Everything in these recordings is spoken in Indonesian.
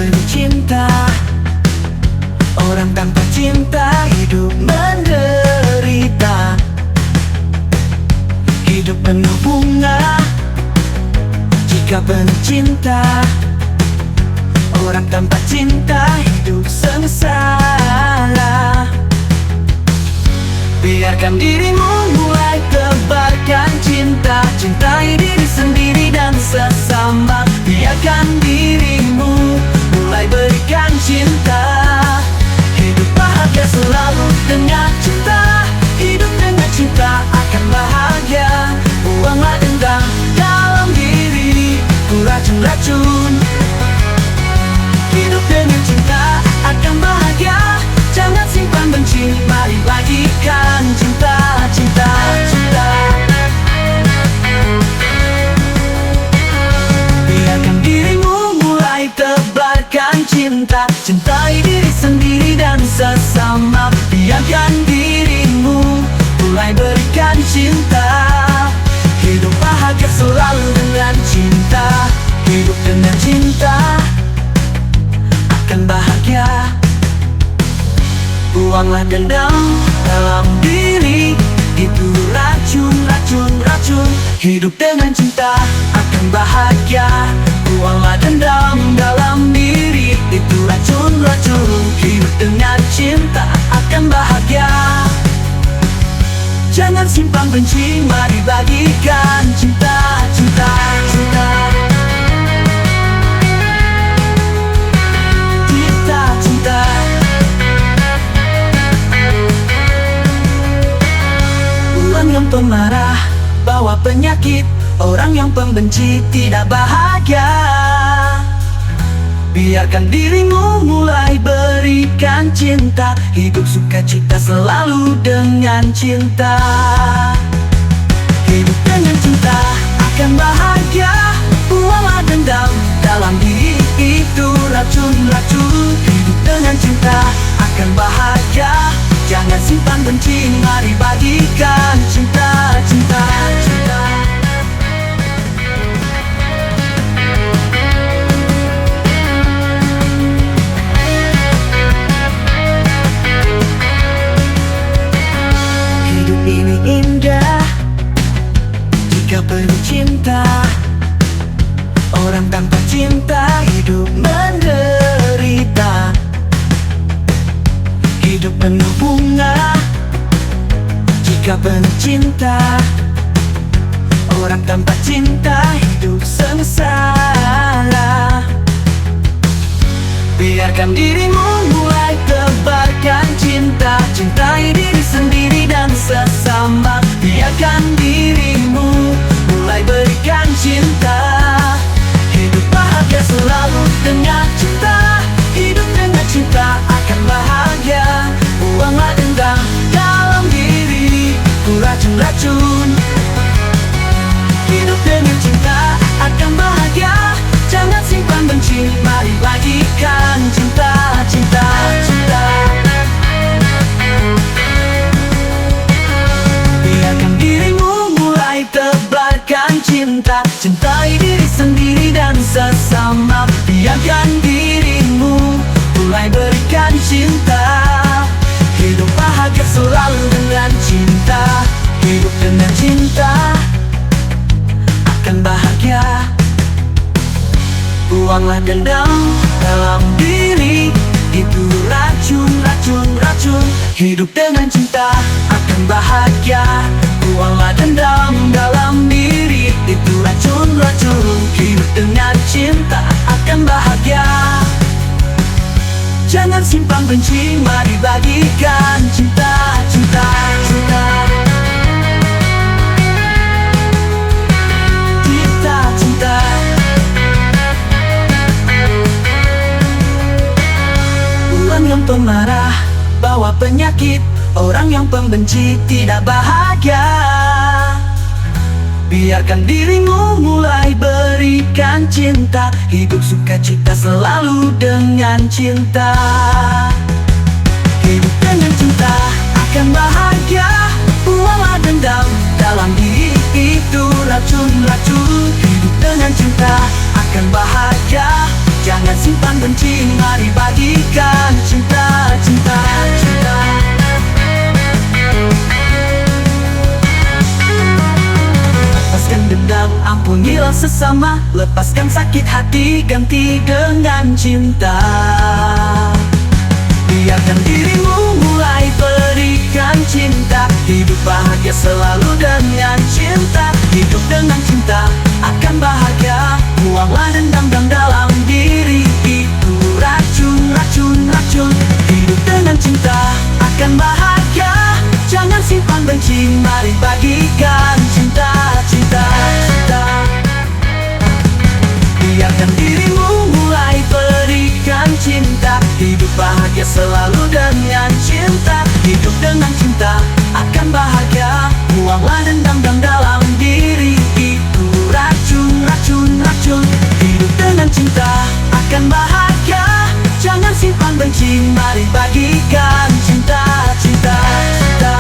penuh cinta. Orang tanpa cinta hidup menderita. Hidup penuh bunga jika penuh cinta. Orang tanpa cinta hidup sengsara. Biarkan dirimu mulai tebarkan cinta. Cintai diri sendiri dan sesama. Biarkan dirimu mulai berikan cinta. Hidup bahagia selalu dengan cinta. Hidup dengan cinta akan bahagia. Buanglah dendam dalam diri, ku racun-racun. Hidup dengan cinta akan bahagia. Jangan simpan benci, mari bagikan cinta, cinta, cinta. Biarkan dirimu mulai tebarkan cinta. Cintai diri sendiri dan sesama. Biarkan dirimu mulai berikan cinta. Hidup bahagia selalu dengan cinta. Hidup dengan cinta akan bahagia. Buanglah dendam dalam diri, itu racun, racun, racun. Hidup dengan cinta akan bahagia. Buanglah dendam dalam diri, itu racun, racun. Hidup dengan cinta akan bahagia. Jangan simpan benci, mari bagikan cinta, cinta, cinta. Cinta, cinta. Orang yang pemarah bawa penyakit. Orang yang pembenci tidak bahagia. Biarkan dirimu mulai berikan cinta. Hidup sukacita selalu dengan cinta. Hidup dengan cinta akan bahagia. Buanglah dendam dalam diri, itu racun-racun. Hidup dengan cinta akan bahagia. Jangan simpan benci, mari bagikan cinta, cinta, cinta. Hidup ini indah jika penuh cinta. Orang tanpa cinta hidup menderita. Hidup penuh bunga jika penuh cinta. Orang tanpa cinta hidup sengsara. Biarkan dirimu mulai tebarkan cinta. Cintai diri sendiri dan sesama. Biarkan dirimu mulai berikan cinta. Hidup bahagia selalu dengan cinta. Hidup dengan cinta akan bahagia. Buanglah dendam dalam diri, ku racun-racun. Hidup dengan cinta akan bahagia. Jangan simpan benci, mari bagikan cinta, cinta, cinta. Biarkan dirimu mulai tebarkan cinta. Cintai diri sendiri dan sesama. Biarkan dirimu mulai berikan cinta. Hidup bahagia selalu dengan cinta. Hidup dengan cinta akan bahagia. Buanglah dendam dalam diri, itu racun, racun, racun. Hidup dengan cinta akan bahagia. Buanglah dendam dalam diri, itu racun, racun. Hidup dengan cinta akan bahagia. Jangan simpan benci, mari bagikan cinta, cinta, cinta. Cinta, cinta. Orang yang pemarah bawa penyakit. Orang yang pembenci tidak bahagia. Biarkan dirimu mulai berikan cinta. Hidup sukacita selalu dengan cinta. Hidup dengan cinta akan bahagia. Buanglah dendam dalam diri, itu racun-racun. Hidup dengan cinta akan bahagia. Jangan simpan benci, mari bagikan cinta, cinta, cinta. Lepaskan dendam, ampunilah sesama. Lepaskan sakit hati, ganti dengan cinta. Biarkan dirimu mulai berikan cinta. Hidup bahagia selalu dengan cinta. Hidup dengan cinta akan bahagia. Buanglah dendam dalam diri, itu racun, racun, racun. Hidup dengan cinta akan bahagia. Jangan simpan benci, mari bagikan cinta, cinta, cinta. Biarkan dirimu mulai berikan cinta. Hidup bahagia selalu dengan cinta. Hidup dengan cinta akan bahagia. Buanglah dendam dalam diri, itu racun, racun, racun. Hidup dengan cinta akan bahagia. Jangan simpan benci, mari bagikan cinta, cinta, cinta.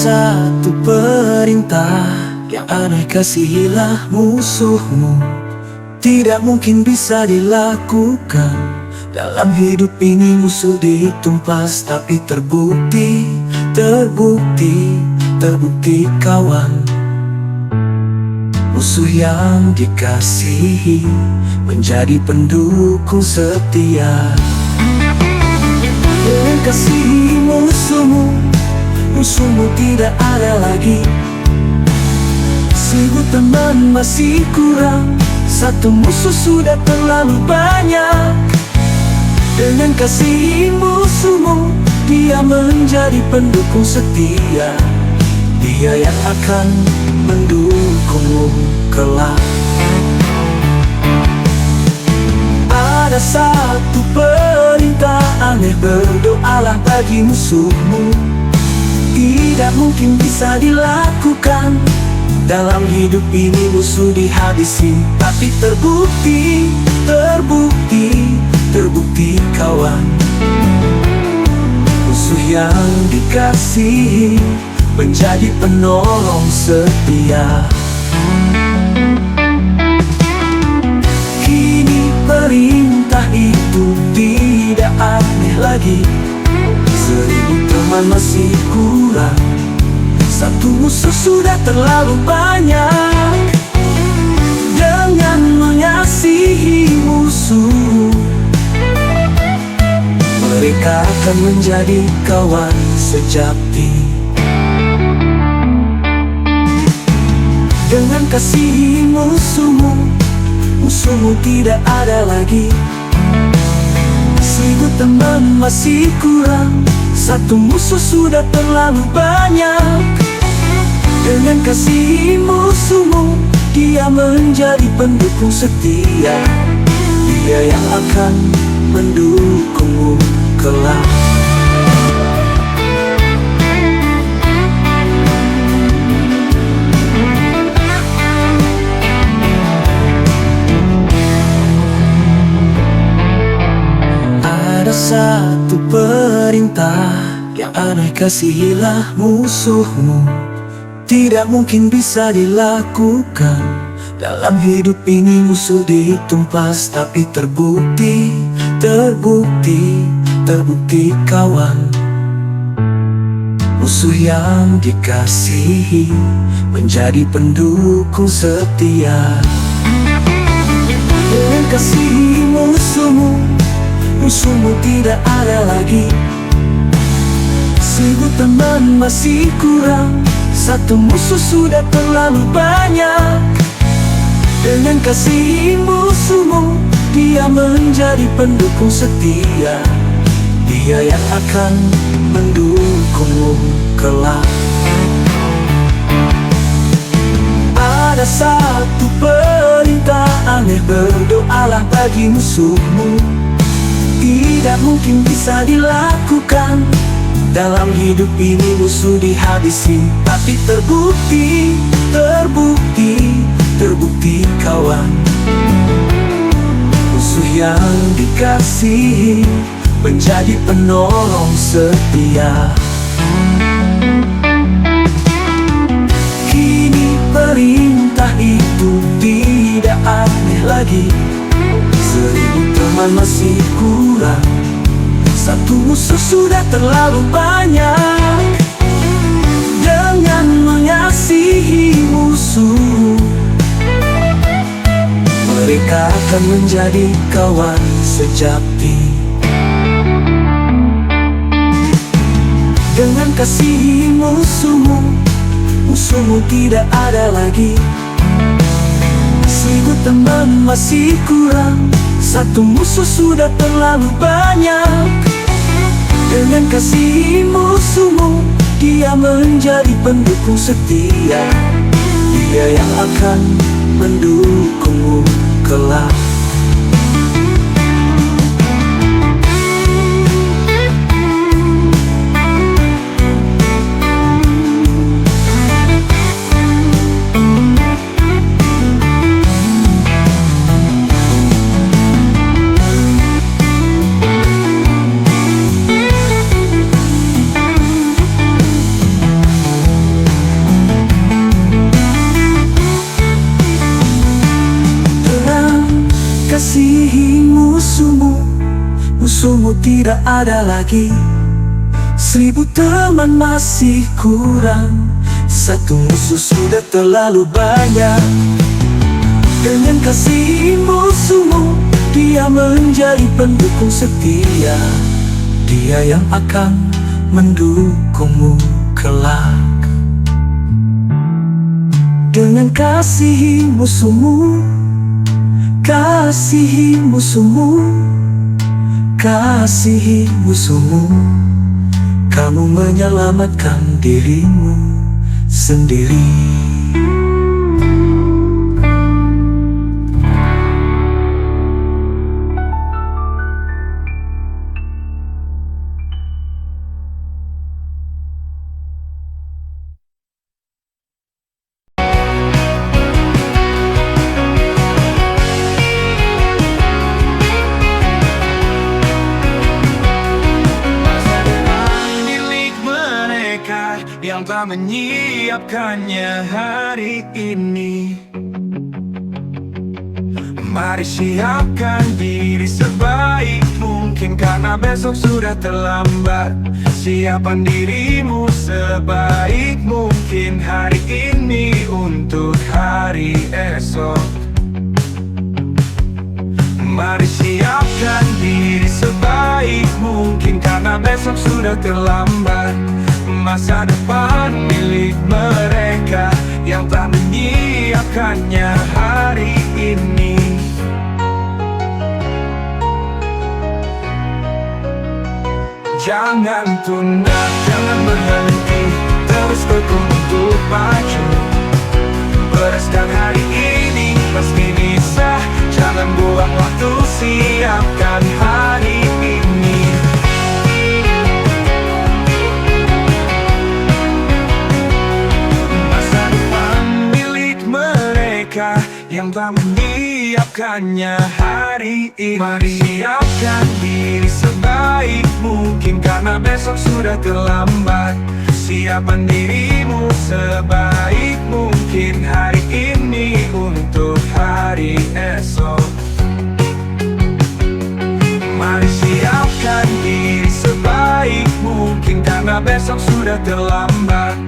Satu perintah yang aneh, kasihilah musuhmu. Tidak mungkin bisa dilakukan. Dalam hidup ini musuh ditumpas, tapi terbukti, terbukti, terbukti kawan. Musuh yang dikasihi menjadi pendukung setia. Dengan kasihi musuhmu, musuhmu tidak ada lagi. 1000 teman masih kurang, satu musuh sudah terlalu banyak. Dengan kasih musuhmu, dia menjadi pendukung setia. Dia yang akan mendukungmu kelak. Ada satu perintah aneh, berdoalah bagi musuhmu. Tidak mungkin bisa dilakukan. Dalam hidup ini musuh dihabisi, tapi terbukti, terbukti, terbukti kawan. Musuh yang dikasihi menjadi penolong setia. Kini perintah itu tidak aneh lagi. 1000 teman masih kurang, satu musuh sudah terlalu banyak. Dengan mengasihi musuh, mereka akan menjadi kawan sejati. Dengan kasihi musuhmu, musuhmu tidak ada lagi. 1000 teman masih kurang, satu musuh sudah terlalu banyak. Dengan kasih musuhmu, dia menjadi pendukung setia. Dia yang akan mendukungmu kelak. Ada satu perintah yang aneh, kasihilah musuhmu. Tidak mungkin bisa dilakukan. Dalam hidup ini musuh ditumpas, tapi terbukti, terbukti, terbukti kawan. Musuh yang dikasihi menjadi pendukung setia. Dengan kasih musuhmu, musuhmu tidak ada lagi. 1000 teman masih kurang, satu musuh sudah terlalu banyak. Dengan kasih musuhmu, dia menjadi pendukung setia. Dia yang akan mendukungmu kelak. Ada satu perintah cinta aneh, berdoalah bagi musuhmu. Tidak mungkin bisa dilakukan. Dalam hidup ini musuh dihabisi, tapi terbukti, terbukti, terbukti kawan. Musuh yang dikasihi menjadi penolong setia. Kini perintah itu tidak aneh lagi. 1000 teman masih kurang, satu musuh sudah terlalu banyak. Dengan mengasihi musuh, mereka akan menjadi kawan sejati. Dengan kasihi musuhmu, musuhmu tidak ada lagi. 1000 teman masih kurang, satu musuh sudah terlalu banyak. Dengan kasihi musuhmu, dia menjadi pendukung setia. Dia yang akan mendukungmu kelak. Kasihi musuhmu, musuhmu tidak ada lagi. 1000 teman masih kurang, satu musuh sudah terlalu banyak. Dengan kasihi musuhmu, dia menjadi pendukung setia. Dia yang akan mendukungmu kelak. Dengan kasihi musuhmu, kasihi musuhmu, kasihi musuhmu, kamu menyelamatkan dirimu sendiri. Yang telah menyiapkannya hari ini. Mari siapkan diri sebaik mungkin, karena besok sudah terlambat. Siapkan dirimu sebaik mungkin hari ini untuk hari esok. Mari siapkan diri sebaik mungkin, karena besok sudah terlambat. Masa depan milik mereka yang telah menyiapkannya hari ini. Jangan tunda, jangan berhenti, terus tekun untuk maju. Bereskan hari ini, pasti bisa. Jangan buang waktu, siapkan hari ini. Yang telah menyiapkannya hari ini. Mari siapkan diri sebaik mungkin, karena besok sudah terlambat. Siapkan dirimu sebaik mungkin hari ini untuk hari esok. Mari siapkan diri sebaik mungkin, karena besok sudah terlambat.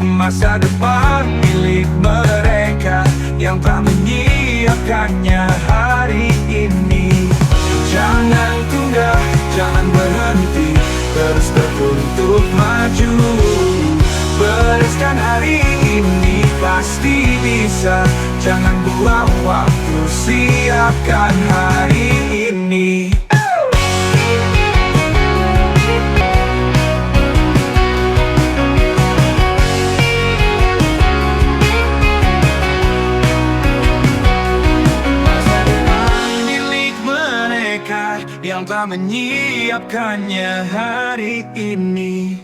Masa depan milik mereka yang telah menyiapkannya hari ini. Jangan tunda, jangan berhenti, terus tekun untuk maju. Bereskan hari ini, pasti bisa. Jangan buang waktu, siapkan hari ini. mereka yang telah menyiapkannya hari ini.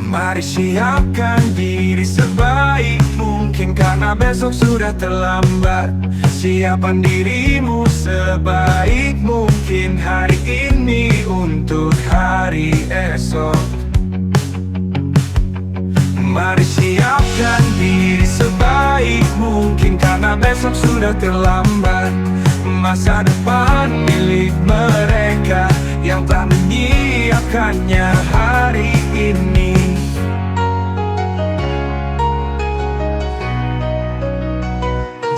Mari siapkan diri sebaik mungkin, karena besok sudah terlambat. Siapkan dirimu sebaik mungkin hari ini untuk hari esok. Mari siapkan diri sebaik mungkin, karena besok sudah terlambat. Masa depan milik mereka yang telah menyiapkannya hari ini.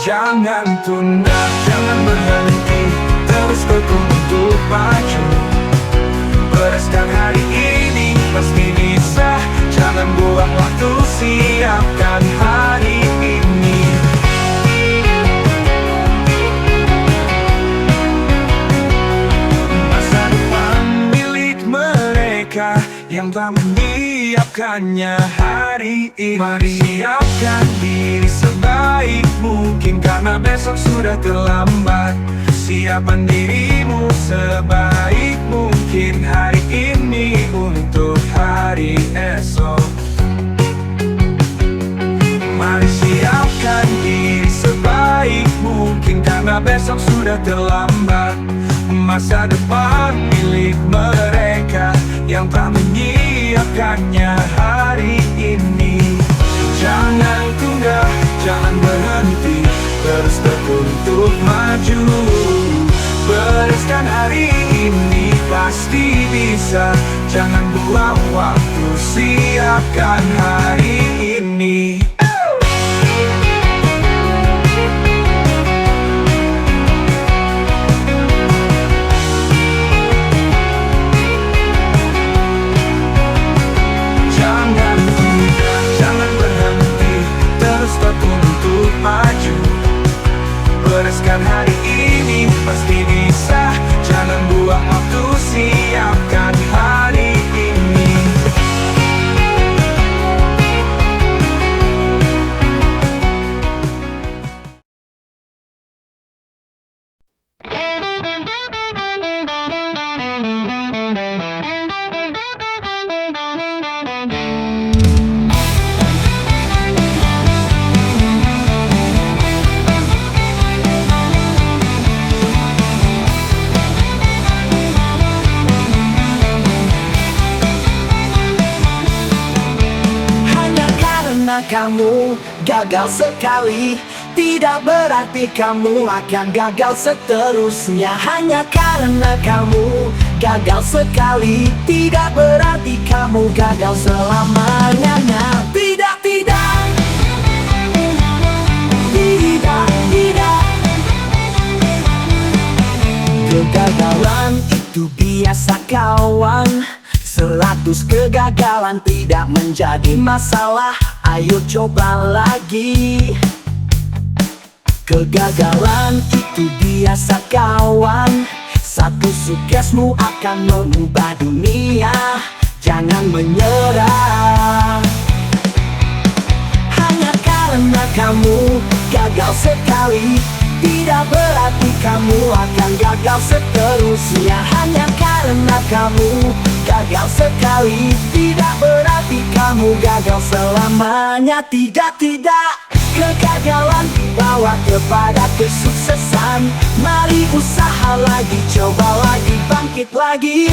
Jangan tunda, jangan berhenti, terus tekun untuk maju. Bereskan hari ini, pasti bisa. Jangan buang waktu, siapkan hari ini. Masa depan milik mereka yang telah menyiapkannya hari ini. Mari siapkan diri sebaik mungkin, karena besok sudah terlambat. Siapkan dirimu sebaik mungkin hari ini untuk hari esok. Mari siapkan diri sebaik mungkin, karena besok sudah terlambat. Masa depan milik mereka yang telah menyiapkannya hari ini. Jangan tunda, jangan berhenti, terus tekun untuk maju. Bereskan hari ini, pasti bisa. Jangan buang waktu, siapkan hari ini. Jangan tunda, jangan berhenti, terus tekun untuk maju. Bereskan hari ini, pasti bisa. Jangan buang waktu, siapkan hari ini. Kamu gagal sekali, tidak berarti kamu akan gagal seterusnya. Hanya karena kamu gagal sekali, tidak berarti kamu gagal selamanya. Tidak, tidak, tidak, tidak. Kegagalan itu biasa kawan. 100 kegagalan tidak menjadi masalah. Ayo coba lagi. Kegagalan itu biasa kawan. Satu suksesmu akan mengubah dunia. Jangan menyerah. Hanya karena kamu gagal sekali, tidak berarti kamu akan gagal seterusnya. Hanya karena kamu gagal sekali, tidak berarti kamu gagal selamanya. Tidak, tidak. Kegagalan dibawa kepada kesuksesan. Mari usaha lagi, coba lagi, bangkit lagi.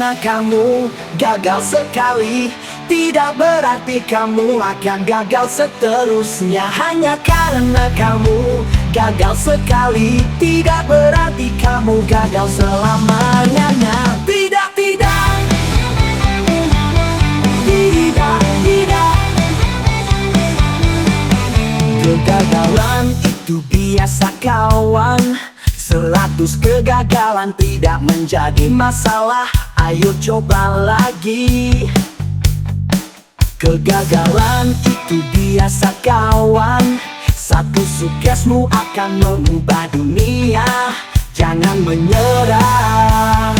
Kamu gagal sekali, tidak berarti kamu akan gagal seterusnya. Hanya karena kamu gagal sekali, tidak berarti kamu gagal selamanya. Tidak, tidak, tidak, tidak. Kegagalan itu biasa kawan. 100 kegagalan tidak menjadi masalah. Ayo coba lagi. Kegagalan itu biasa kawan. Satu suksesmu akan mengubah dunia. Jangan menyerah.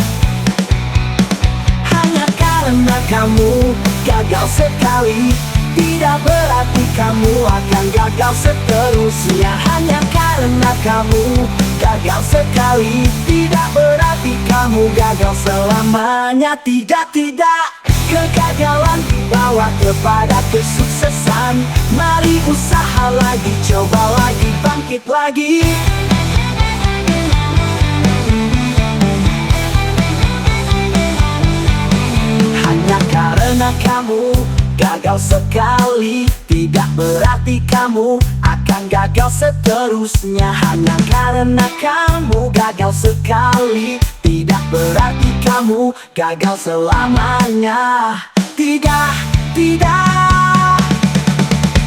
Hanya karena kamu gagal sekali, tidak berarti kamu akan gagal seterusnya. Hanya karena kamu gagal sekali, tidak berarti kamu gagal selamanya. Tidak, tidak. Kegagalan dibawa kepada kesuksesan. Mari usaha lagi, coba lagi, bangkit lagi. Hanya karena kamu gagal sekali, tidak berarti kamu akan gagal seterusnya. Hanya karena kamu gagal sekali, tidak berarti kamu gagal selamanya. Tidak, tidak.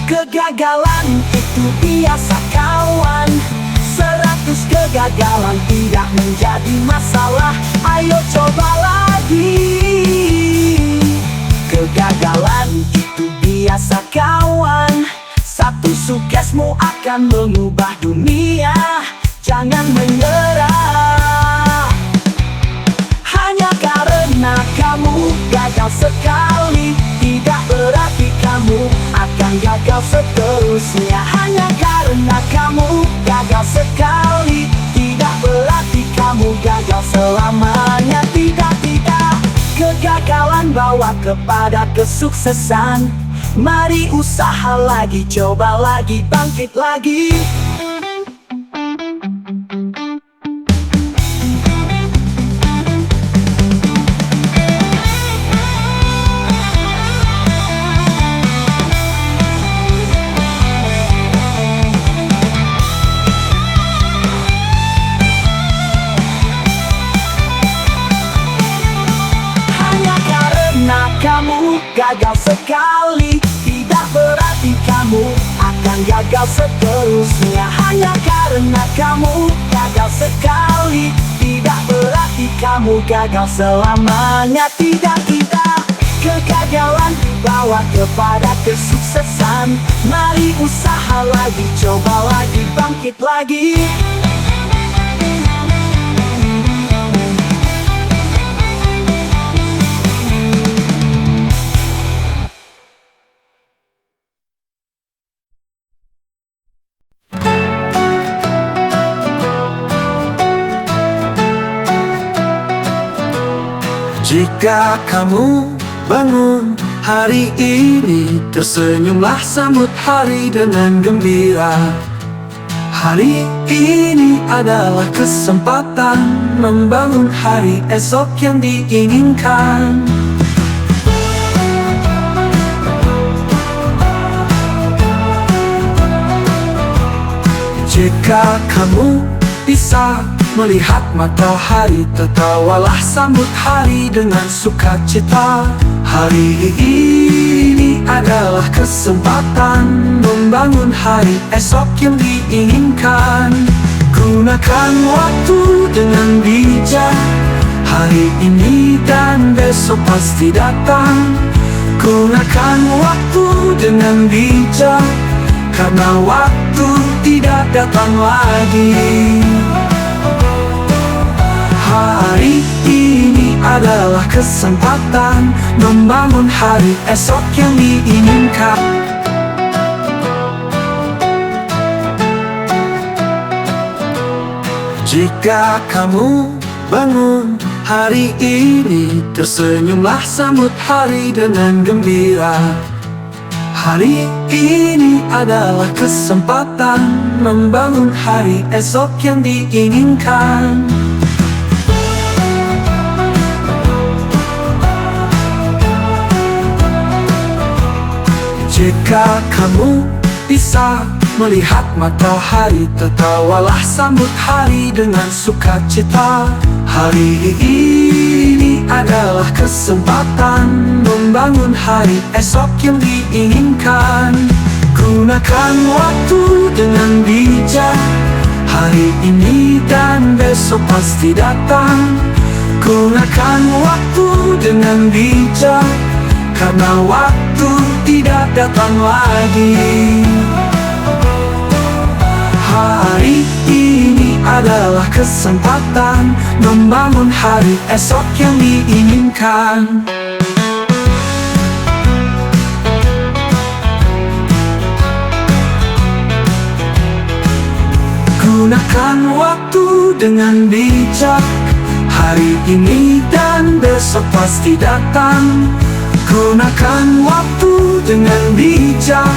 Kegagalan itu biasa kawan. 100 kegagalan tidak menjadi masalah. Ayo coba lagi. Kegagalan itu biasa kawan. Satu suksesmu akan mengubah dunia. Jangan menyerah. Hanya karena kamu gagal sekali, tidak berarti kamu akan gagal seterusnya. Hanya karena kamu gagal sekali, tidak berarti kamu gagal selamanya. Tidak, tidak. Kegagalan bawa kepada kesuksesan. Mari usaha lagi, coba lagi, bangkit lagi. Kamu gagal sekali, tidak berarti kamu akan gagal seterusnya. Hanya karena kamu gagal sekali, tidak berarti kamu gagal selamanya. Tidak, tidak. Kegagalan dibawa kepada kesuksesan. Mari usaha lagi, coba lagi, bangkit lagi. Jika kamu bangun hari ini, tersenyumlah sambut hari dengan gembira. Hari ini adalah kesempatan membangun hari esok yang diinginkan. Jika kamu bisa melihat matahari, tertawalah sambut hari dengan sukacita. Hari ini adalah kesempatan membangun hari esok yang diinginkan. Gunakan waktu dengan bijak. Hari ini dan besok pasti datang. Gunakan waktu dengan bijak, karena waktu tidak datang lagi. Hari ini adalah kesempatan membangun hari esok yang diinginkan. Jika kamu bangun hari ini, tersenyumlah sambut hari dengan gembira. Hari ini adalah kesempatan membangun hari esok yang diinginkan. Jika kamu bisa melihat matahari, tertawalah sambut hari dengan sukacita. Hari ini adalah kesempatan membangun hari esok yang diinginkan. Gunakan waktu dengan bijak. Hari ini dan besok pasti datang. Gunakan waktu dengan bijak, karena waktu tidak datang lagi. Hari ini adalah kesempatan membangun hari esok yang diinginkan. Gunakan waktu dengan bijak. Hari ini dan besok pasti datang. Gunakan waktu dengan bijak,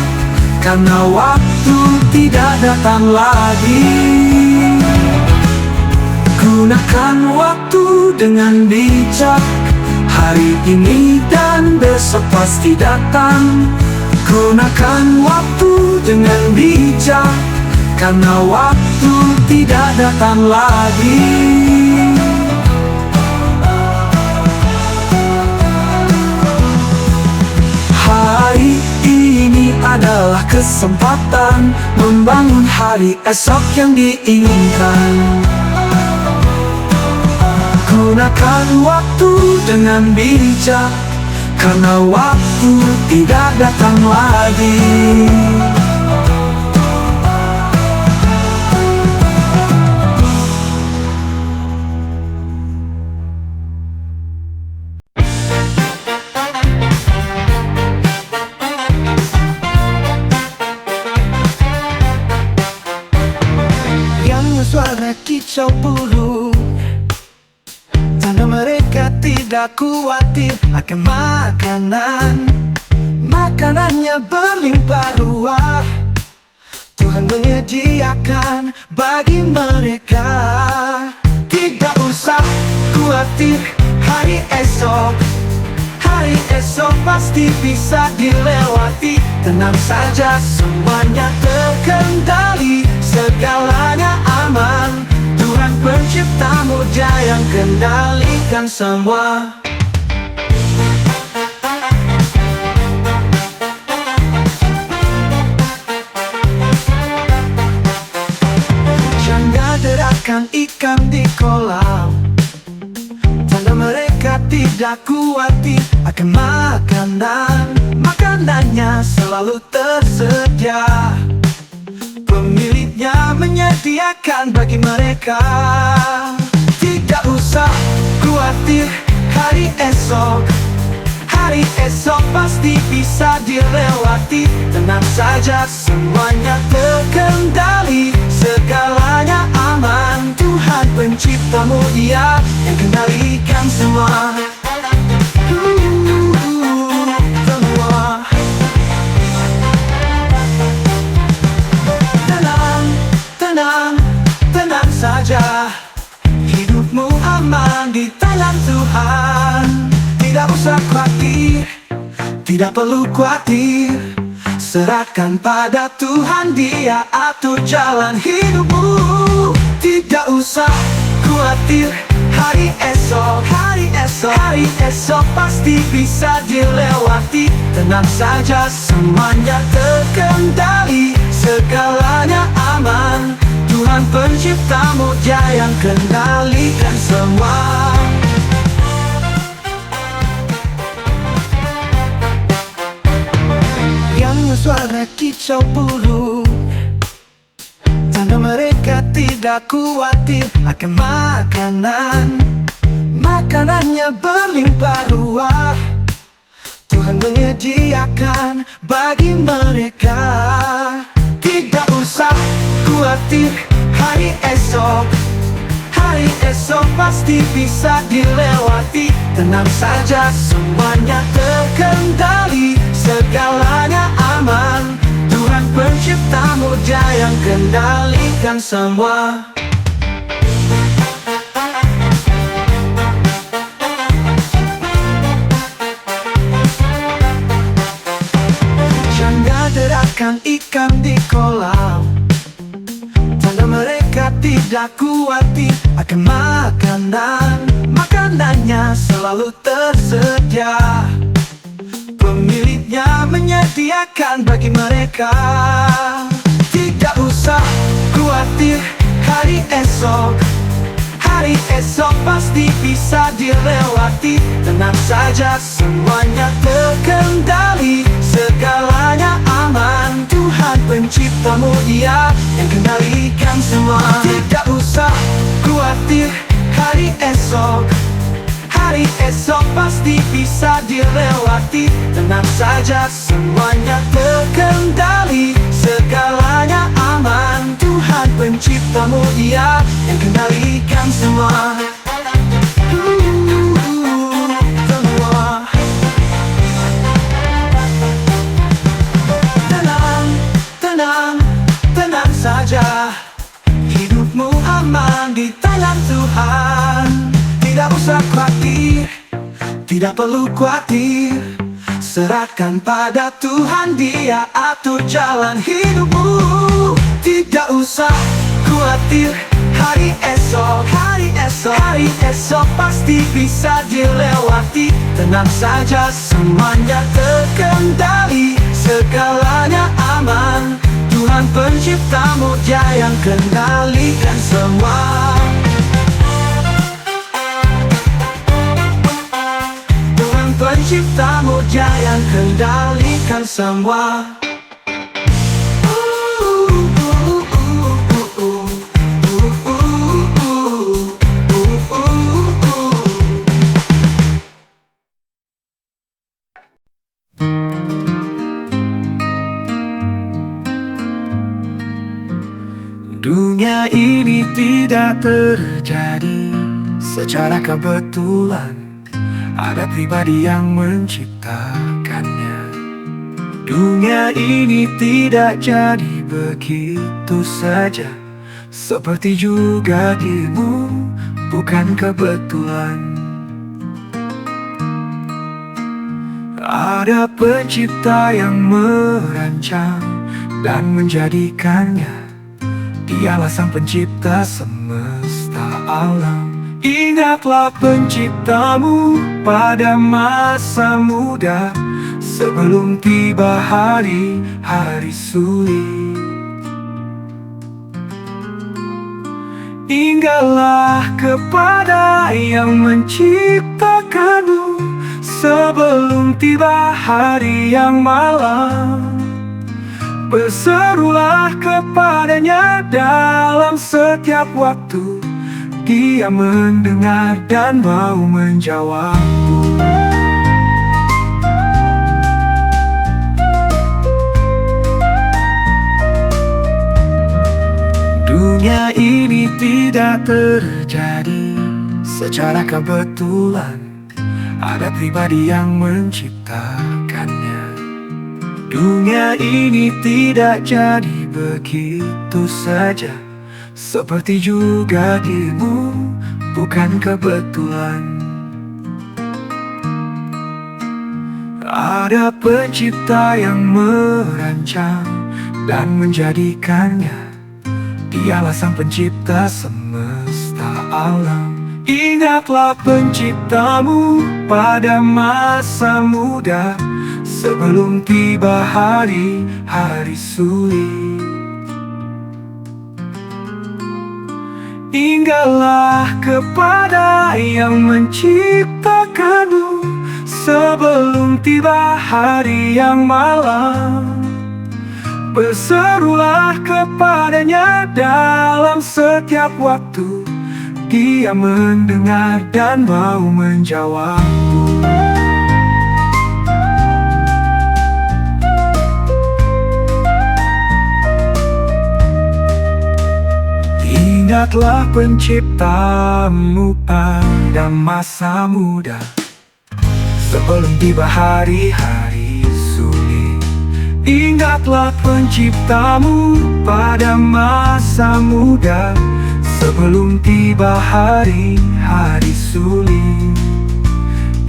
karena waktu tidak datang lagi. Gunakan waktu dengan bijak. Hari ini dan besok pasti datang. Gunakan waktu dengan bijak, karena waktu tidak datang lagi. Hari ini adalah kesempatan membangun hari esok yang diinginkan. Gunakan waktu dengan bijak, karena waktu tidak datang lagi. Suara kicau burung, tanda mereka tidak khawatir akan makanan. Makanannya berlimpah ruah, Tuhan menyediakan bagi mereka. Tidak usah khawatir hari esok, hari esok pasti bisa dilewati. Tenang saja, semuanya terkendali, segalanya aman. Tuhan penciptamu Dia yang kendalikan semua. Jangan deraskan ikan di kolam, tanda mereka tidak khawatir akan makanan. Makanannya selalu tersedia, pemiliknya menyediakan bagi mereka. Tidak usah khawatir hari esok, hari esok pasti bisa dilewati. Tenang saja, semuanya terkendali, segalanya aman. Tuhan penciptamu Dia yang kendalikan semua. Tenang saja, hidupmu aman di tangan Tuhan. Tidak usah khawatir, tidak perlu khawatir. Serahkan pada Tuhan, Dia atur jalan hidupmu. Tidak usah khawatir hari esok, hari esok, hari esok pasti bisa dilewati. Tenang saja, semuanya terkendali, segalanya aman. Tuhan penciptamu Dia yang kendalikan semua. Yang suara kicau burung, tanda mereka tidak khawatir akan makanan. Makanannya berlimpah ruah, Tuhan menyediakan bagi mereka. Tidak usah khawatir hari esok, hari esok pasti bisa dilewati. Tenang saja, semuanya terkendali, segalanya aman. Tuhan penciptamu Dia yang kendalikan semua. Jangan deraskan ikan di kolam, tanda mereka tidak khawatir akan makanan. Makanannya selalu tersedia, pemiliknya menyediakan bagi mereka. Tidak usah khawatir hari esok, Hari esok pasti bisa dilewati. Tenang saja, semuanya terkendali, segalanya aman. Tuhan penciptamu, Dia yang kendalikan semua. Tidak usah khawatir hari esok, hari esok pasti bisa dilewati. Tenang saja, semuanya terkendali, segalanya aman. Tuhan penciptamu, Dia yang kendalikan semua. Semua. Tenang, tenang, tenang saja. Hidupmu aman di tangan Tuhan. Tidak usah khawatir, tidak perlu khawatir. Serahkan pada Tuhan, Dia atur jalan hidupmu. Tidak usah khawatir hari esok, hari esok, hari esok pasti bisa dilewati. Tenang saja, semuanya terkendali, segalanya aman. Tuhan penciptamu, Dia yang kendalikan semua. Tuhan penciptamu, Dia yang kendalikan semua. Dunia ini tidak terjadi secara kebetulan. Ada pribadi yang menciptakannya. Dunia ini tidak jadi begitu saja. Seperti juga dirimu, bukan kebetulan. Ada pencipta yang merancang dan menjadikannya. Dialah sang pencipta semesta alam. Ingatlah penciptamu pada masa muda, sebelum tiba hari-hari sulit. Ingatlah kepada yang menciptakanmu, sebelum tiba hari yang malam. Berserulah kepadanya dalam setiap waktu. Dia mendengar dan mau menjawabmu. Dunia ini tidak terjadi secara kebetulan. Ada pribadi yang menciptakannya. Dunia ini tidak jadi begitu saja. Seperti juga dirimu, bukan kebetulan. Ada pencipta yang merancang dan menjadikannya. Dialah sang pencipta semesta alam. Ingatlah penciptamu pada masa muda, sebelum tiba hari-hari sulit. Ingatlah kepada yang menciptakanmu, sebelum tiba hari yang malam. Berserulah kepadanya dalam setiap waktu. Dia mendengar dan mau menjawabmu. Ingatlah penciptamu pada masa muda, sebelum tiba hari-hari sulit. Ingatlah penciptamu pada masa muda, sebelum tiba hari-hari sulit.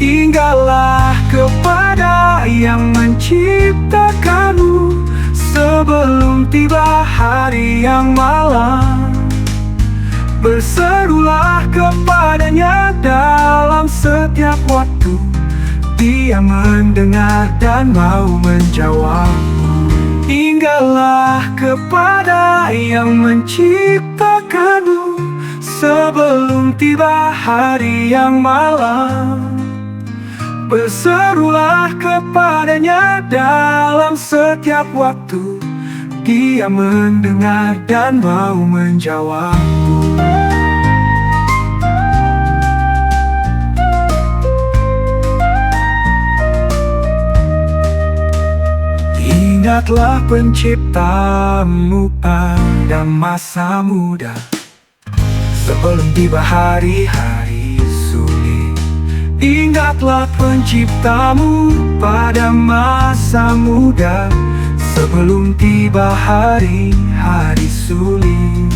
Ingatlah kepada yang menciptakanmu, sebelum tiba hari yang malam. Berserulah kepadanya dalam setiap waktu. Dia mendengar dan mau menjawabmu. Ingatlah kepada yang menciptakanmu, Sebelum tiba hari yang malam, berserulah kepadanya dalam setiap waktu. Dia mendengar dan mau menjawabmu. Ingatlah penciptamu pada masa muda, sebelum tiba hari-hari sulit. Ingatlah penciptamu pada masa muda, sebelum tiba hari-hari sulit.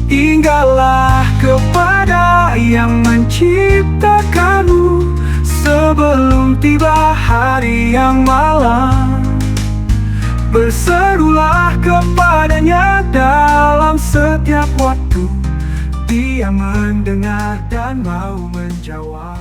Ingatlah kepada yang menciptakanmu, sebelum tiba hari yang malam. Berserulah kepadanya dalam setiap waktu. Dia mendengar dan mau menjawab.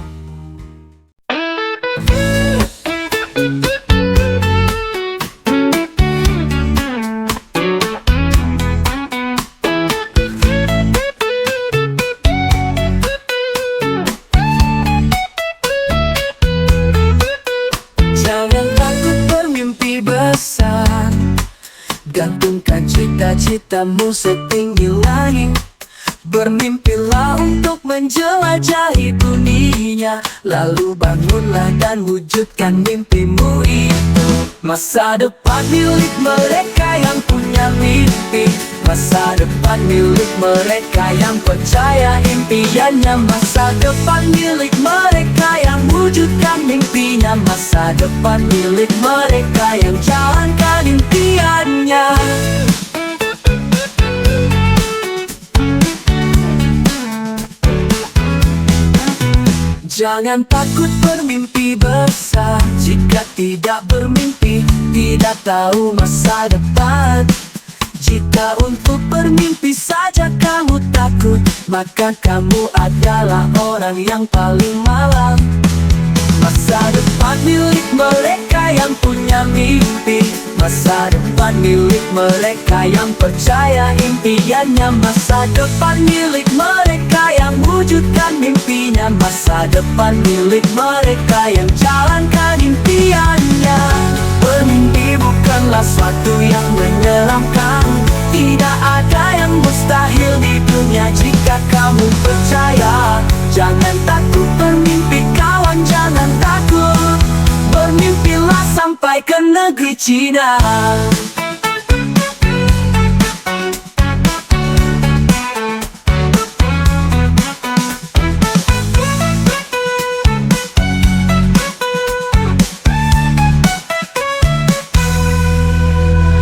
Jangan takut bermimpi besar, gantungkan cita-citamu setinggi langit. Bermimpilah untuk menjelajahi dunia, lalu bangunlah dan wujudkan mimpimu itu. Masa depan milik mereka yang punya mimpi, masa depan milik mereka yang percaya impiannya. Masa depan milik mereka yang wujudkan mimpinya. Masa depan milik mereka yang jalankan impiannya. Jangan takut bermimpi besar. Jika tidak bermimpi, tidak tahu masa depan. Jika untuk bermimpi saja kamu takut, maka kamu adalah orang yang paling malang. Masa depan milik mereka yang punya mimpi, masa depan milik mereka yang percaya impiannya. Masa depan milik mereka yang wujudkan mimpinya. Masa depan milik mereka yang jalankan impiannya. Bermimpi bukanlah suatu yang menyeramkan, tidak ada yang mustahil di dunia jika kamu percaya. Jangan takut bermimpi kawan, jangan takut. Bermimpilah sampai ke negeri Cina.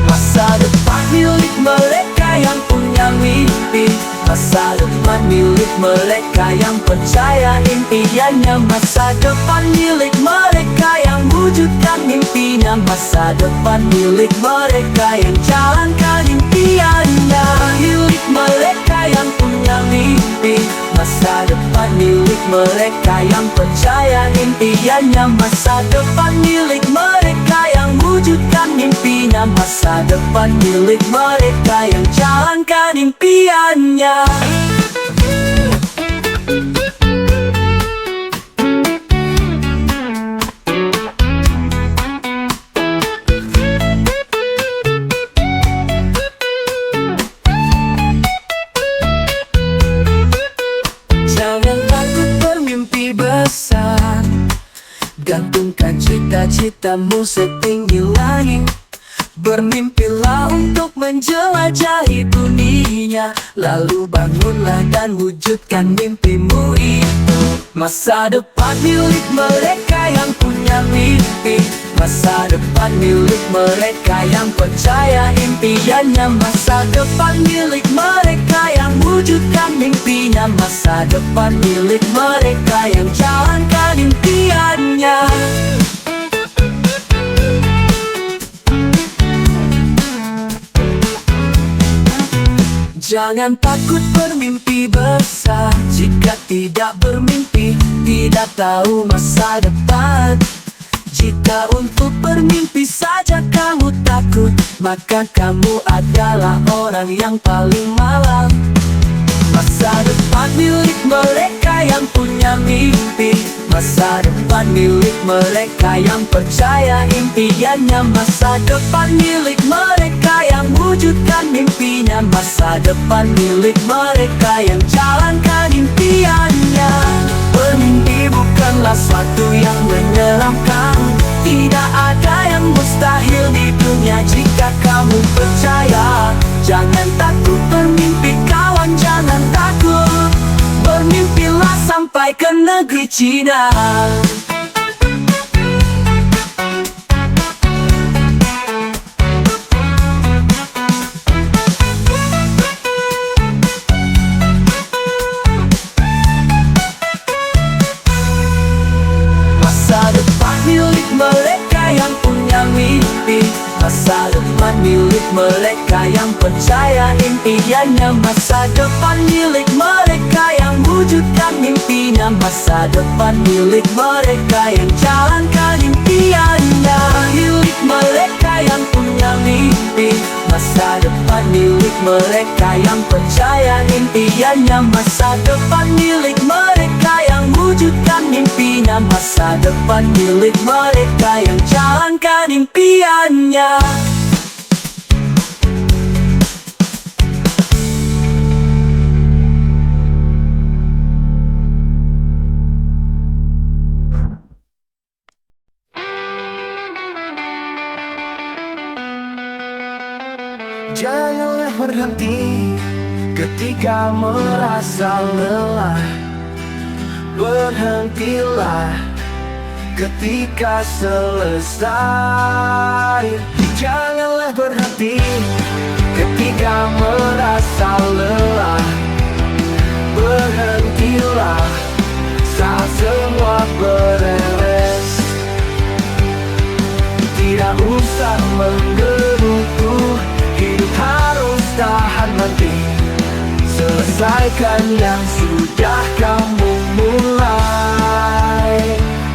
Masa depan milik mereka yang punya mimpi, masa depan milik mereka yang percaya impiannya. Masa depan milik mereka yang wujudkan mimpinya. Masa depan milik mereka yang jalankan impiannya. Milik mereka yang punya mimpi, masa depan milik mereka yang percaya impiannya. Masa depan milik mereka yang wujudkan mimpinya. Masa depan milik mereka yang jalankan impiannya. Jangan takut bermimpi besar, gantungkan cita-citamu setinggi langit. Bermimpilah untuk menjelajahi dunia, lalu bangunlah dan wujudkan mimpimu itu. Masa depan milik mereka yang punya mimpi, masa depan milik mereka yang percaya impiannya. Masa depan milik mereka yang wujudkan mimpinya. Masa depan milik mereka yang jalankan impiannya. Jangan takut bermimpi besar. Jika tidak bermimpi, tidak tahu masa depan. Jika untuk bermimpi saja kamu takut, maka kamu adalah orang yang paling malang. Masa depan milik mereka yang punya mimpi. Masa depan milik mereka yang percaya impiannya. Masa depan milik mereka yang wujudkan mimpinya. Masa depan milik mereka yang jalankan impiannya. Bermimpi bukanlah suatu yang menyeramkan. Tidak ada yang mustahil di dunia jika kamu percaya. Jangan takut bermimpi kawan, jangan takut. Bermimpilah sampai ke negeri Cina. Masa depan milik mereka yang punya mimpi. Masa depan milik mereka yang percaya impiannya. Masa depan milik mereka yang wujudkan mimpinya. Masa depan milik mereka yang jalankan impiannya. Milik mereka yang punya mimpi. Masa depan milik mereka yang percaya impiannya. Masa depan milik mereka yang wujudkan mimpinya. Masa depan milik mereka yang jalankan impiannya. Janganlah berhenti ketika merasa lelah. Berhentilah ketika selesai. Janganlah berhenti ketika merasa lelah. Berhentilah saat semua beres. Tidak usah menggerutu, hidup harus tahan nanti. Selesaikan yang sudah kamu mulai.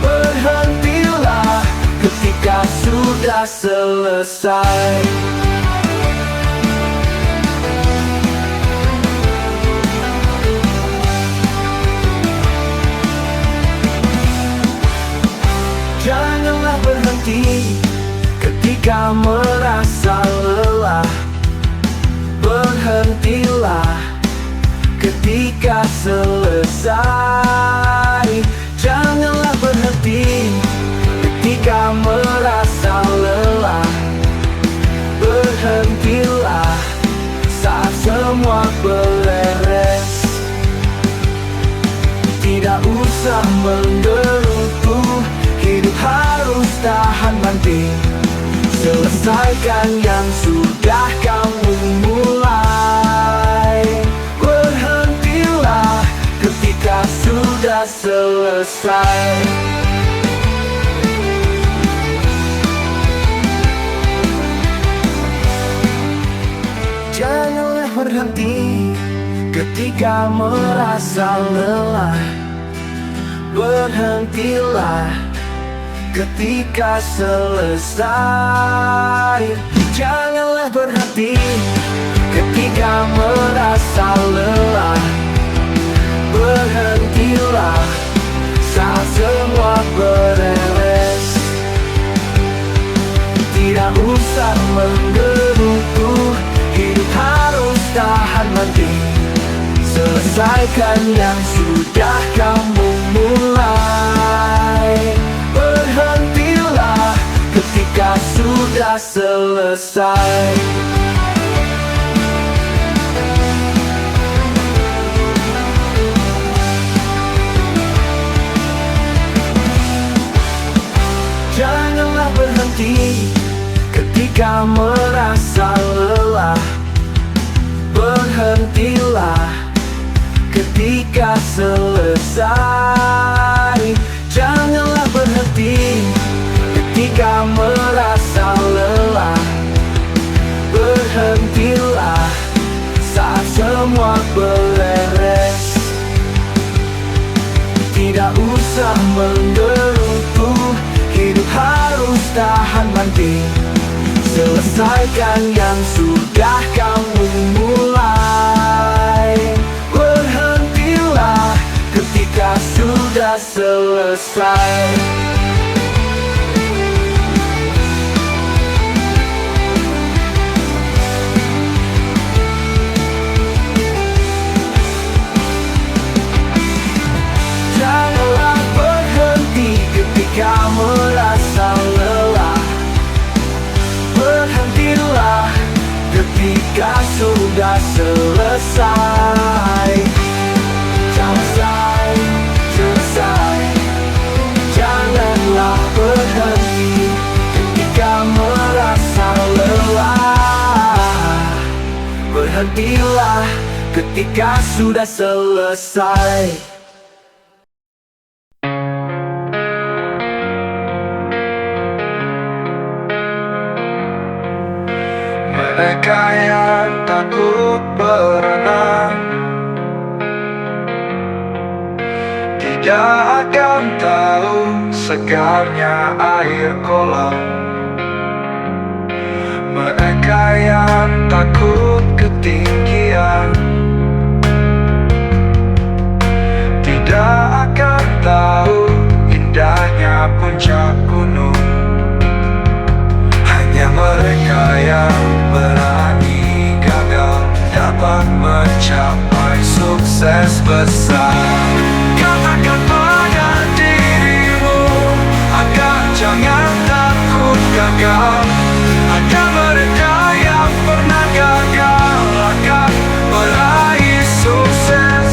Berhentilah ketika sudah selesai. Janganlah berhenti ketika merasa lelah. Berhentilah ketika selesai. Janganlah berhenti ketika merasa lelah. Berhentilah saat semua beres. Tidak usah menggerutu, hidup harus tahan banting. Selesaikan yang sudah kamu mulai. Berhentilah ketika sudah selesai. Janganlah berhenti ketika merasa lelah. Berhentilah ketika selesai. Janganlah berhenti ketika merasa lelah. Berhentilah saat semua beres. Tidak usah menggerutu, hidup harus tahan banting. Selesaikan yang sudah kamu mulai. Berhentilah ketika sudah selesai. Janganlah berhenti ketika merasa lelah. Berhentilah ketika selesai. Janganlah berhenti ketika merasa lelah. Berhentilah saat semua beres. Tidak usah menggerutu, hidup harus tahan banting. Selesaikan yang sudah kamu mulai. sudah selesai. Janganlah berhenti ketika merasa lelah. Berhentilah ketika sudah selesai. Selesai, selesai. Janganlah berhenti ketika merasa lelah. Berhentilah ketika sudah selesai. Mereka yang takut berenang tidak akan tahu segarnya air kolam. Mereka yang takut ketinggian tidak akan tahu indahnya puncak gunung. Hanya mereka yang berani gagal dapat mencapai sukses besar. Katakan pada dirimu agar jangan takut gagal. Ada mereka yang pernah gagal akan meraih sukses.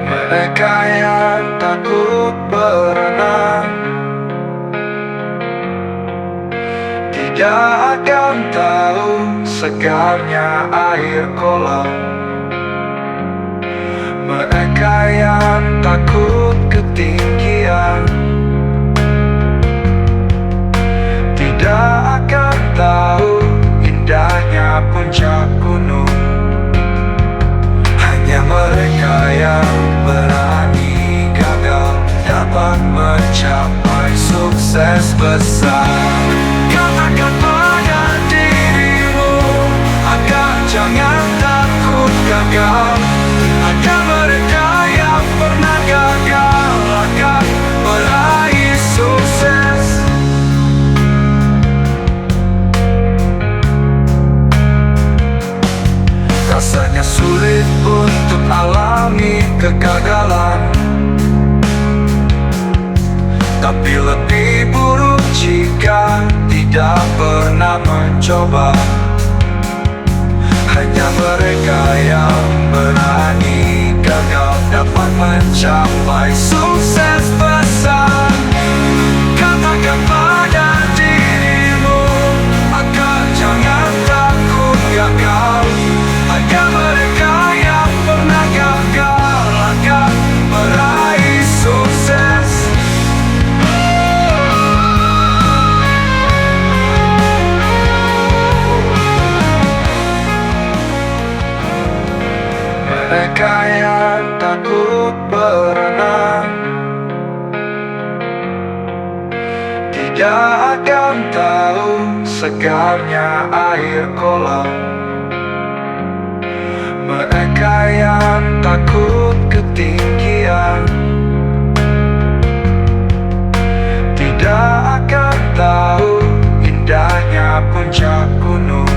Mereka yang takut berenang tidak akan tahu segarnya air kolam. Mereka yang takut ketinggian tidak akan tahu indahnya puncak gunung. Hanya mereka yang berani gagal dapat mencapai sukses besar. Katakan pada dirimu agar jangan takut gagal. Ada mereka yang pernah gagal akan meraih sukses. Rasanya sulit untuk alami kegagalan, tapi lebih buruk jika tidak pernah mencoba. Hanya mereka yang berani gagal dapat mencapai sukses besar. Katakan pada dirimu agar jangan takut gagal. Ada mereka yang pernah gagal akan meraih sukses. Mereka yang takut berenang tidak akan tahu segarnya air kolam. Mereka yang takut ketinggian tidak akan tahu indahnya puncak gunung.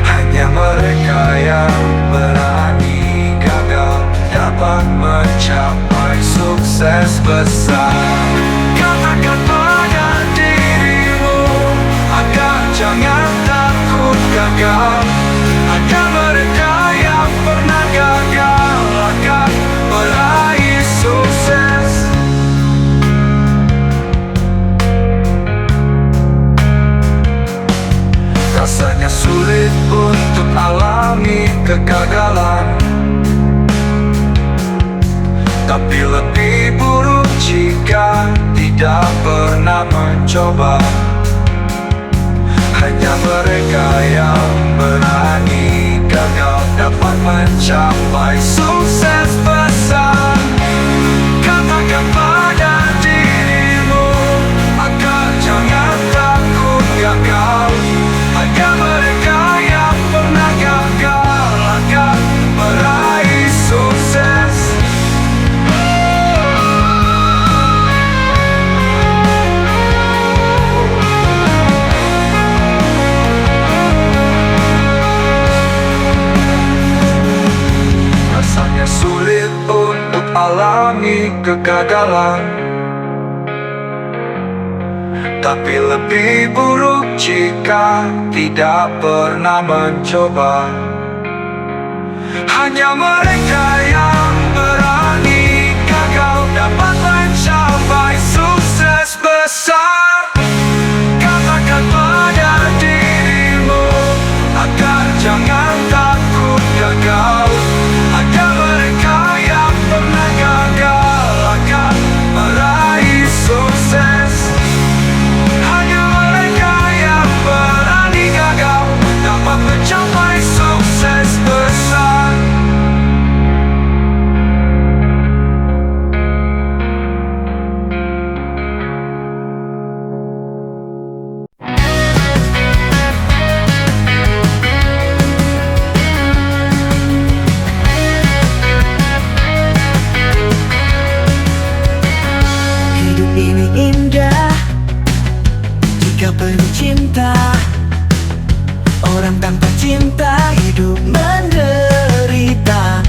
Hanya mereka yang berani gagal dapat mencapai sukses besar. Katakan pada dirimu agar jangan takut gagal. Ada mereka yang pernah gagal akan meraih sukses. Rasanya sulit untuk alami kegagalan, tapi lebih buruk jika tidak pernah mencoba. Hanya mereka yang berani gagal dapat mencapai sukses besar. Katakan pada dirimu agar jangan takut gagal. Ada mereka kegagalan, tapi lebih buruk jika tidak pernah mencoba. Hanya mereka yang berani gagal dapat mencapai sukses besar. Katakan pada dirimu agar jangan takut gagal. Ada mereka yang pernah gagal akan meraih sukses. Hanya mereka yang berani gagal dapat mencapai sukses besar. Hidup ini indah jika penuh cinta. Orang tanpa cinta hidup menderita.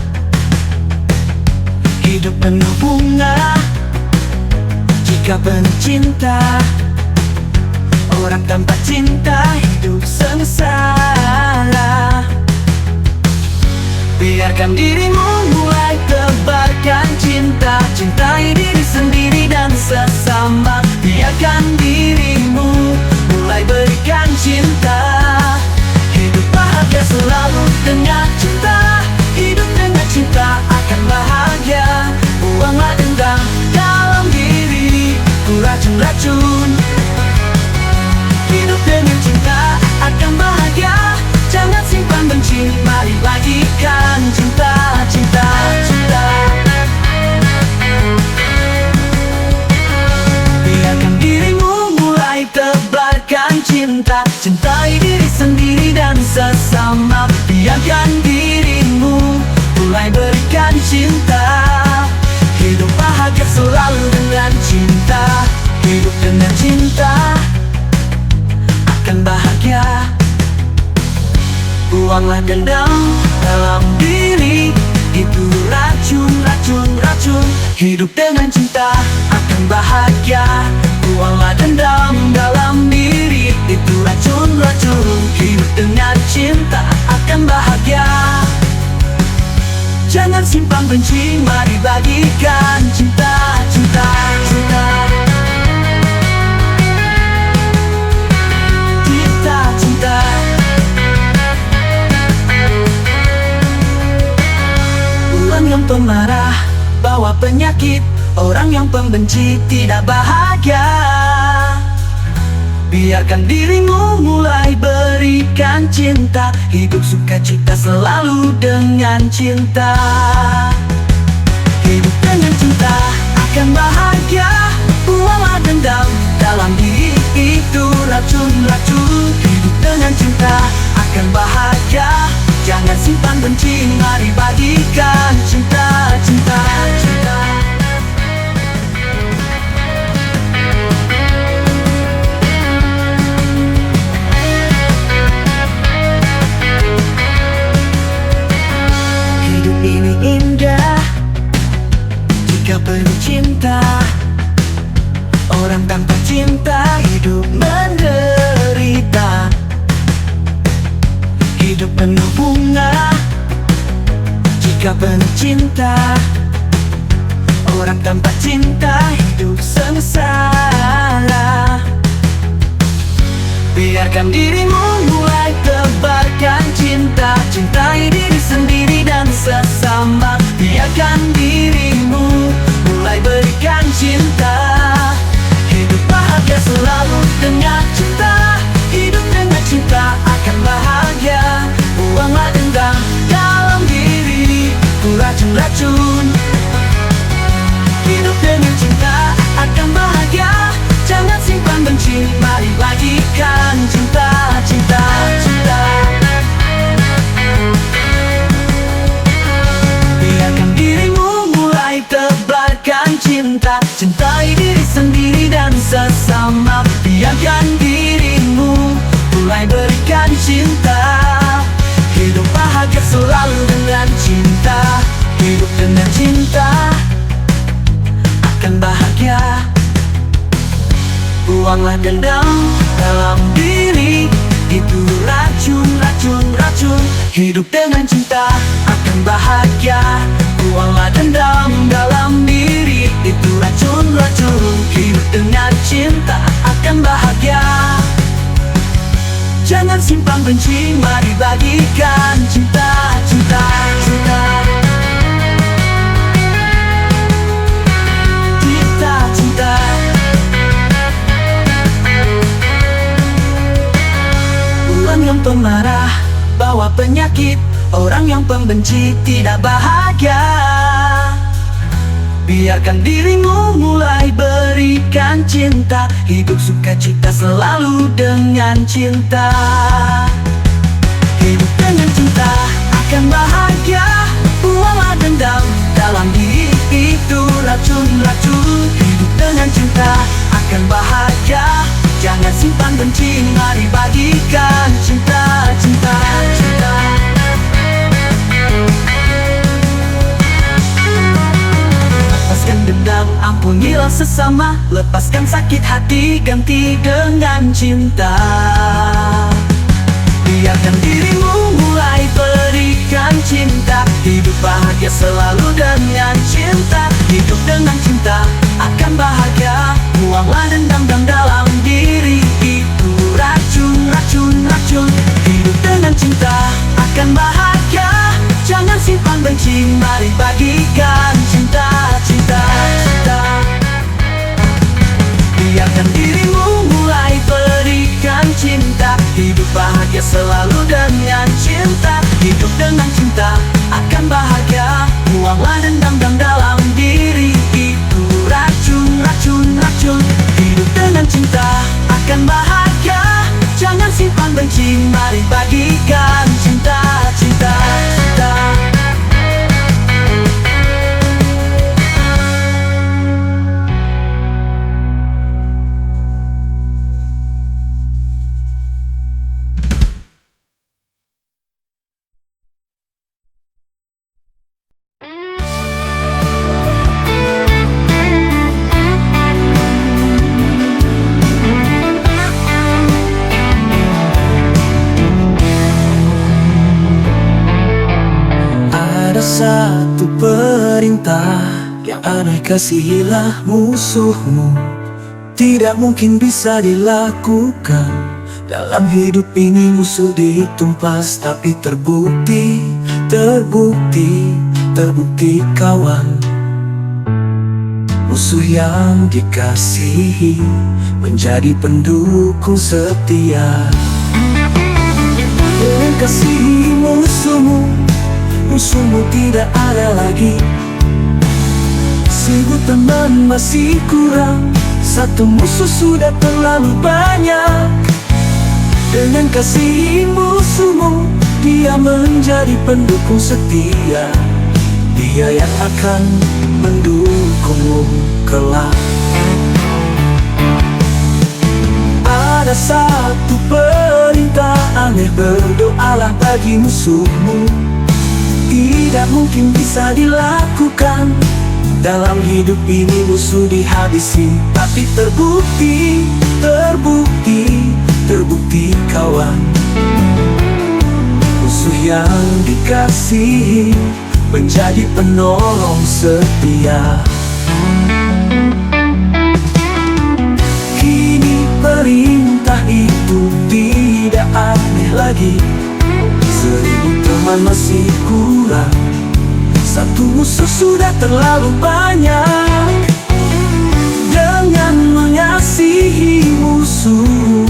Hidup penuh bunga jika penuh cinta. Orang tanpa cinta hidup sengsara. Biarkan dirimu mulai tebarkan cinta. Cintai diri sendiri dan sesama. Biarkan dirimu mulai berikan cinta. Hidup bahagia selalu dengan cinta. Hidup dengan cinta akan bahagia. Buanglah dendam dalam diri, racun-racun. Hidup dengan cinta akan bahagia. Jangan simpan benci, mari bagikan cinta, cinta, cinta. Biarkan dirimu mulai tebarkan cinta. Cintai diri sendiri dan sesama. Biarkan dirimu mulai berikan cinta. Hidup bahagia selalu dengan cinta. Hidup dengan cinta akan bahagia. Buanglah dendam dalam diri, itu racun, racun, racun. Hidup dengan cinta akan bahagia. Buanglah dendam dalam diri, itu racun, racun. Hidup dengan cinta akan bahagia. Jangan simpan benci, mari bagikan cinta, cinta, cinta. Cinta, cinta. Orang yang pemarah bawa penyakit. Orang yang pembenci tidak bahagia. Biarkan dirimu mulai berikan cinta. Hidup sukacita selalu dengan cinta. Hidup dengan cinta akan bahagia. Buanglah dendam dalam diri, itu racun-racun. Hidup dengan cinta akan bahagia. Jangan simpan benci, mari bagikan cinta, cinta, cinta. Hidup ini indah jika penuh cinta. Orang tanpa cinta hidup menderita. Hidup penuh bunga jika penuh cinta. Orang tanpa cinta hidup sengsara. Biarkan dirimu mulai tebarkan cinta. Cintai diri sendiri dan sesama. Biarkan dirimu mulai berikan cinta. Hidup bahagia selalu dengan cinta. Hidup dengan cinta akan bahagia. Buanglah dendam dalam diri, racun-racun. Hidup dengan cinta akan bahagia. Jangan simpan benci, mari bagikan cinta, cinta, cinta. Biarkan dirimu mulai tebarkan cinta. Cintai diri sendiri dan sesama. Biarkan dirimu mulai berikan cinta. Hidup bahagia selalu dengan cinta. Hidup dengan cinta akan bahagia. Buanglah dendam dalam diri, itu racun, racun, racun. Hidup dengan cinta akan bahagia. Buanglah dendam dalam diri, itu racun, racun. Hidup dengan cinta akan bahagia. Jangan simpan benci, mari bagikan cinta, cinta, cinta. Cinta, cinta. Orang yang pemarah bawa penyakit, orang yang pembenci tidak bahagia. Biarkan dirimu mulai berikan cinta, hidup sukacita selalu dengan cinta. Hidup dengan cinta akan bahagia. Buanglah dendam dalam diri, itu racun-racun. Hidup dengan cinta akan bahagia. Jangan simpan benci, mari bagikan cinta, cinta, cinta. Lepaskan dendam, ampunilah sesama. Lepaskan sakit hati, ganti dengan cinta. Biarkan dirimu mulai berikan cinta, hidup bahagia selalu dengan cinta. Hidup dengan cinta akan bahagia. Buanglah dendam dalam diri, itu racun, racun, racun. Hidup dengan cinta akan bahagia. Jangan simpan benci, mari bagikan cinta, cinta, cinta. Biarkan dirimu mulai berikan cinta, hidup bahagia selalu dengan cinta. Hidup dengan cinta akan bahagia. Buanglah dendam dalam diri, itu racun, racun, racun. Hidup dengan cinta akan bahagia. Jangan simpan benci, mari bagikan cinta, cinta, cinta. Satu perintah yang aneh, kasihilah musuhmu. Tidak mungkin bisa dilakukan dalam hidup ini. Musuh ditumpas tapi terbukti, terbukti, terbukti kawan. Musuh yang dikasihi menjadi pendukung setia. Dengan kasihi musuhmu, musuhmu tidak ada lagi. 1000 teman masih kurang, satu musuh sudah terlalu banyak. Dengan kasihi musuhmu, dia menjadi pendukung setia. Dia yang akan mendukungmu kelak. Ada satu perintah aneh, berdoalah bagi musuhmu. Tidak mungkin bisa dilakukan dalam hidup ini. Musuh dihabisi tapi terbukti, terbukti, terbukti kawan. Musuh yang dikasihi menjadi penolong setia. Kini perintah itu tidak aneh lagi. 1000 teman masih kurang, satu musuh sudah terlalu banyak. Dengan mengasihi musuh,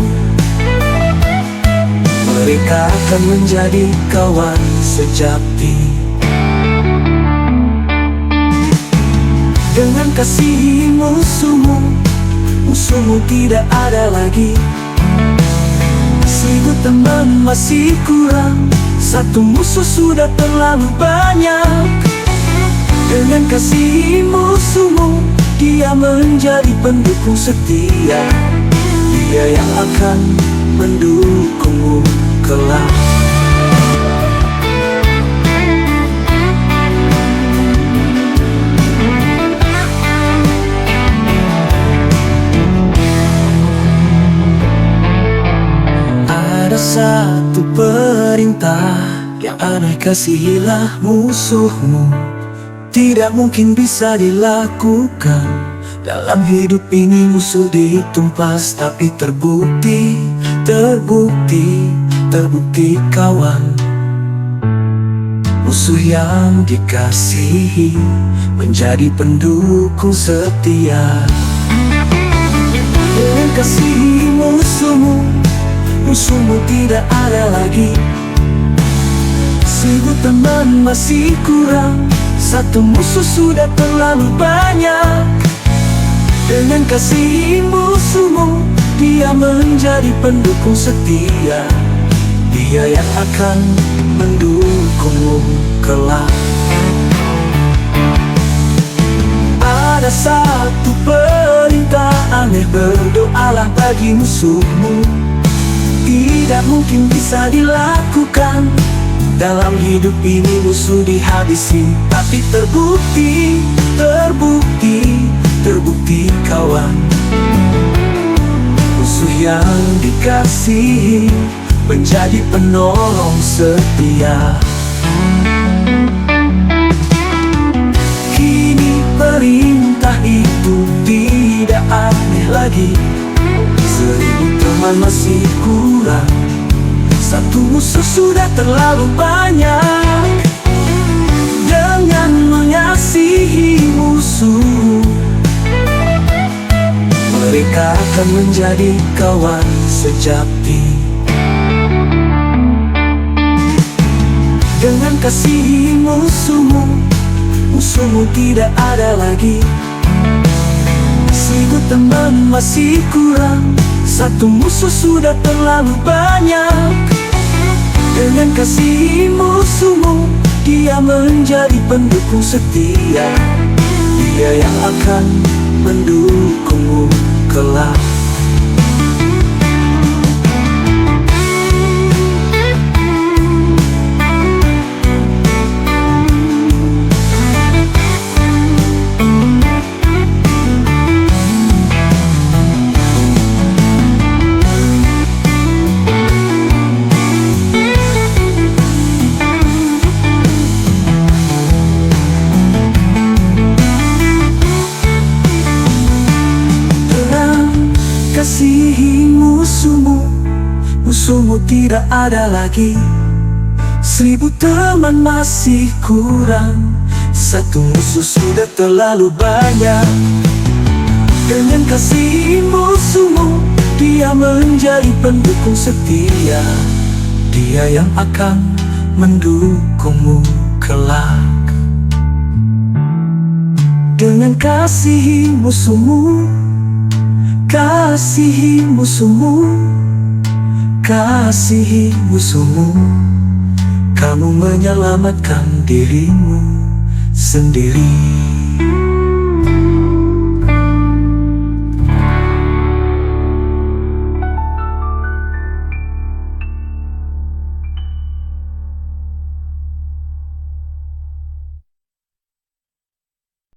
mereka akan menjadi kawan sejati. Dengan kasihi musuhmu, musuhmu tidak ada lagi. 1000 teman masih kurang, satu musuh sudah terlalu banyak. Dengan kasihi musuhmu, dia menjadi pendukung setia. Dia yang akan mendukungmu kelak. perintah yang aneh, kasihilah musuhmu. Tidak mungkin bisa dilakukan. Dalam hidup ini musuh ditumpas, tapi terbukti kawan. Musuh yang dikasihi menjadi pendukung setia. Dengan kasihi musuhmu tidak ada lagi. 1000 teman masih kurang, satu musuh sudah terlalu banyak. Dengan kasihi musuhmu, dia menjadi pendukung setia. Dia yang akan mendukungmu kelak. Ada satu perintah aneh, berdoalah bagi musuhmu. Tidak mungkin bisa dilakukan. Dalam hidup ini musuh dihabisi, tapi terbukti kawan. Musuh yang dikasihi menjadi penolong setia. Kini perintah itu tidak aneh lagi. 1000 teman masih kurang, satu musuh sudah terlalu banyak. Dengan mengasihi musuh, mereka akan menjadi kawan sejati. Dengan kasihi musuhmu tidak ada lagi. 1000 teman masih kurang, satu musuh sudah terlalu banyak. Dengan kasihi musuhmu, dia menjadi pendukung setia. Dia yang akan mendukungmu kelak. Kasihi musuhmu tidak ada lagi. 1000 teman masih kurang, satu musuh sudah terlalu banyak. Dengan kasihi musuhmu, dia menjadi pendukung setia. Dia yang akan mendukungmu kelak. Dengan kasihi musuhmu, kasihi musuhmu, kamu menyelamatkan dirimu sendiri.